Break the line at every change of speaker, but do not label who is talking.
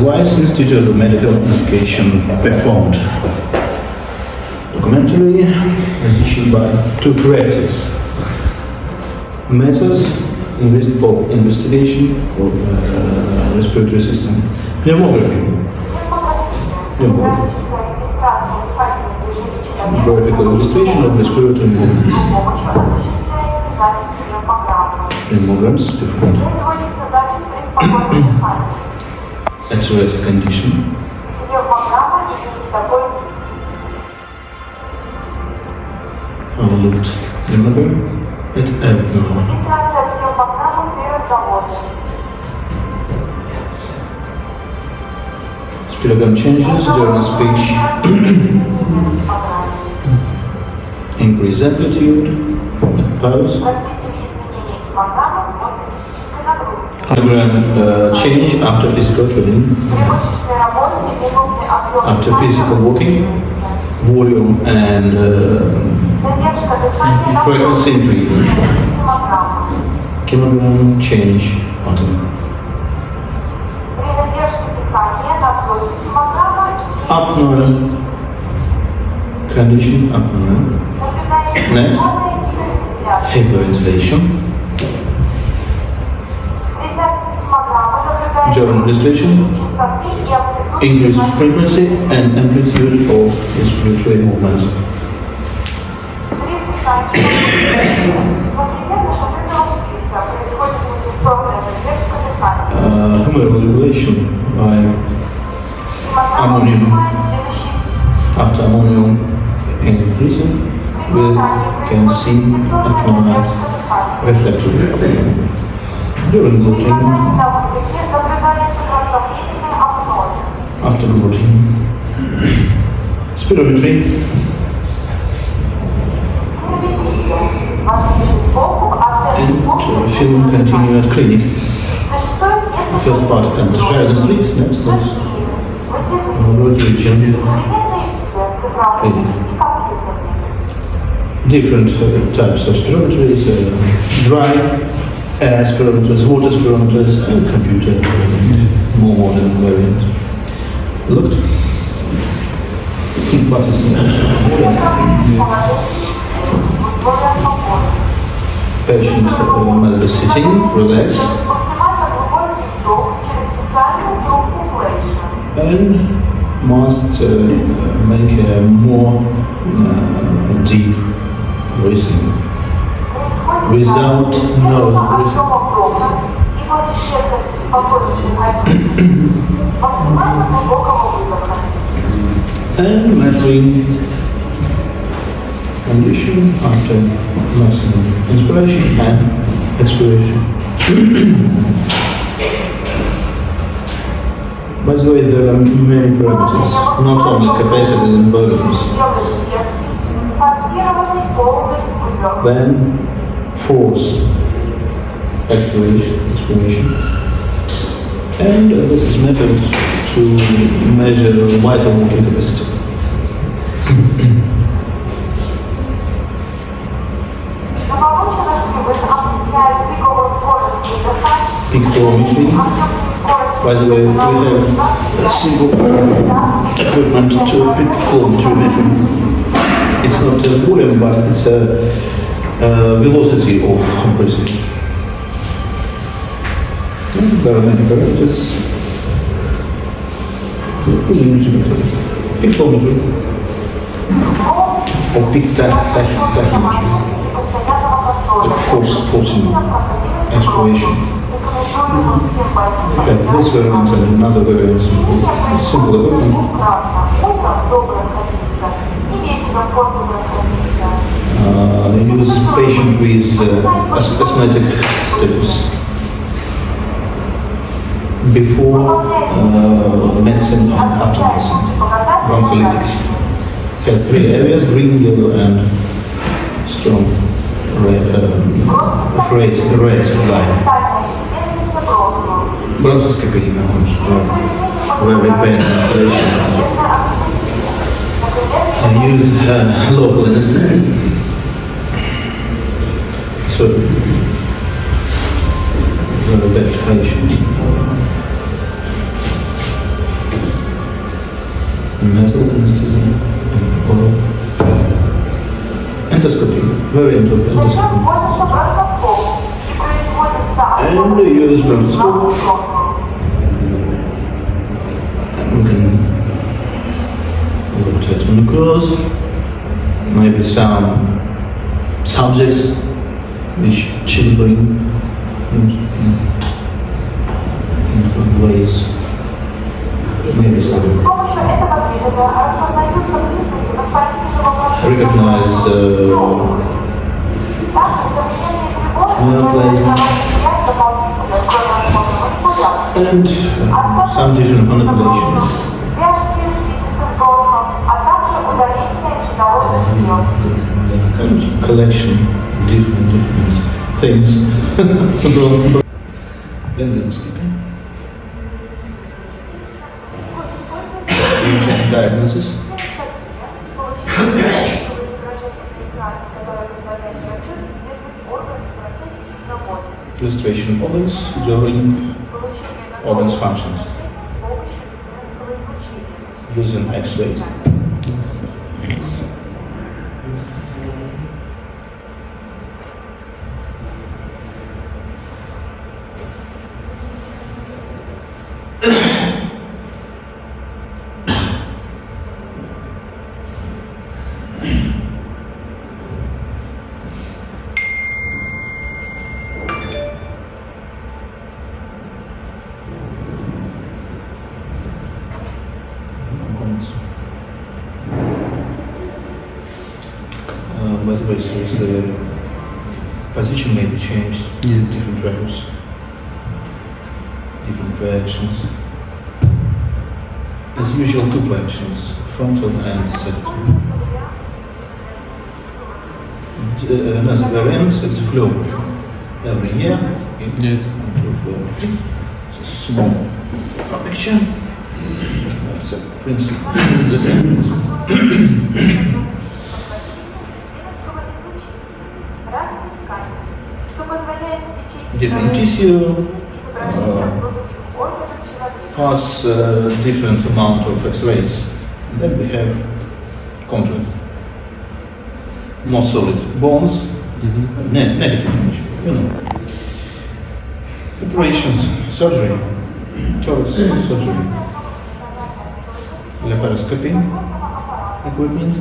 Otherwise, Institute of Medical Education performed documentary as issued by two directors. Methods for investigation of respiratory system. Pneumography. Graphical illustration of respiratory movements. Pneumograms, different. At rest condition. I looked remember at abdomen. Spirogram changes during speech. Increase amplitude, pause. Spirogram change after physical training. After physical walking, volume and frequency increase. Kilogram change pattern. Apnoea condition, apnoea. Next, hyperventilation. During administration, increased frequency and amplitude of respiratory movements. Hemoregulation by ammonium. After ammonium increasing, we can see apnoea reflectively. During bloating, after bloating, spirometry, and film continue at clinic. First part at Trachea Street, next is region clinic. Different types of spirometries, dry air spirometers, water spirometers, and computer, more modern variants. Looked. What is patient must be sitting, relax, and must make a more deep breathing without nose breathing. And measuring condition after maximum inspiration and expiration. By the way, there are many parameters, not only capacity and volumes. Then force, expiration. And this is method to measure vital working capacity. Peak flow metry. By the way, we have a single equipment to peak flow metry. It's not a volume, but it's a velocity of breathing. There are many parameters. Peak flow metry or peak tachymetry, like forcing expiration. Okay, this variant and another variant, simple equipment. Use patient with asthmatic status. Before medicine and after medicine. Broncholytics. Have three areas: green, yellow, and strong red line. Bronchoscopy, very bad operation. I use local anesthesia. So, very bad patient. nasal anesthesia, or endoscopy, variant of endoscopy. And we use bronchoscope. And we can look at mucus, maybe some subjects which children in different ways, maybe some recognize neoplasm and some different manipulations. Kind of collection, different things. Bronchoscopy. Diagnosis. Illustration of organs during organs functions using X-rays. By the way, so the position may be changed,
yes.
Different records, different reactions. As usual, two reactions, frontal and septal. Another variant, it's fluorography. Every year,
Yes.
fluorography. It's a small picture. That's a principle. It's the same principle. Different tissue pass different amount of X-rays. And then we have contrast. More solid bones, negative imaging, Operations, surgery, thorax surgery, laproscopy equipment.